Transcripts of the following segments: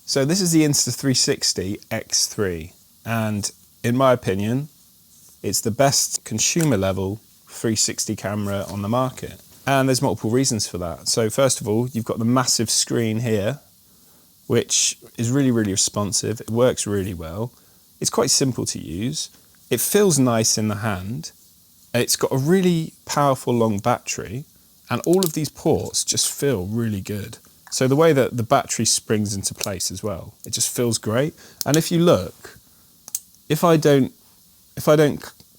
So this is the Insta360 X3, and in my opinion, it's the best consumer level 360 camera on the market. And there's multiple reasons for that. So first of all, you've got the massive screen here, which is really, really responsive. It works really well. It's quite simple to use. It feels nice in the hand. It's got a really powerful long battery, and all of these ports just feel really good. So the way that the battery springs into place as well, it just feels great. And if you look, if I don't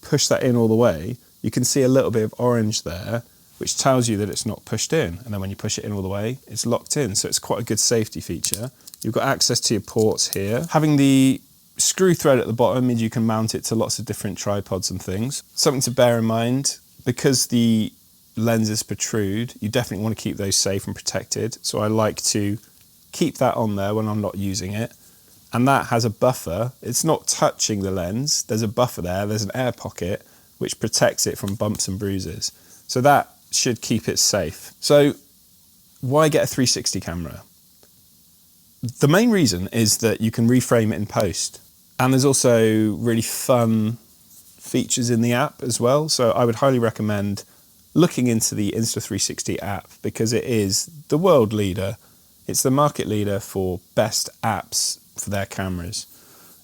push that in all the way, you can see a little bit of orange there, which tells you that it's not pushed in. And then when you push it in all the way, it's locked in. So it's quite a good safety feature. You've got access to your ports here. Having the screw thread at the bottom means you can mount it to lots of different tripods and things. Something to bear in mind, because the lenses protrude, you definitely want to keep those safe and protected. So I like to keep that on there when I'm not using it. And that has a buffer. It's not touching the lens. There's a buffer there. There's an air pocket which protects it from bumps and bruises. So that should keep it safe. So why get a 360 camera? The main reason is that you can reframe it in post. And there's also really fun features in the app as well. So I would highly recommend looking into the Insta360 app, because it is the world leader. It's the market leader for best apps for their cameras.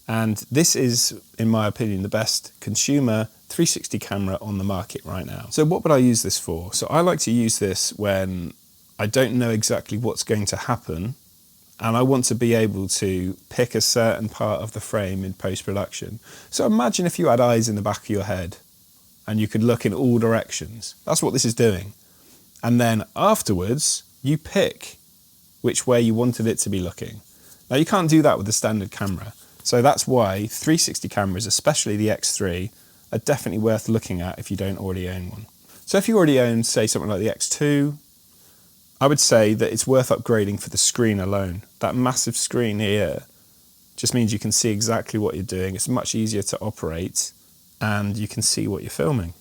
And this is, in my opinion, the best consumer 360 camera on the market right now. So what would I use this for? So I like to use this when I don't know exactly what's going to happen, and I want to be able to pick a certain part of the frame in post-production. So imagine if you had eyes in the back of your head and you could look in all directions. That's what this is doing. And then afterwards, you pick which way you wanted it to be looking. Now you can't do that with the standard camera. So that's why 360 cameras, especially the X3, are definitely worth looking at if you don't already own one. So if you already own, say, something like the X2, I would say that it's worth upgrading for the screen alone. That massive screen here just means you can see exactly what you're doing. It's much easier to operate, and you can see what you're filming.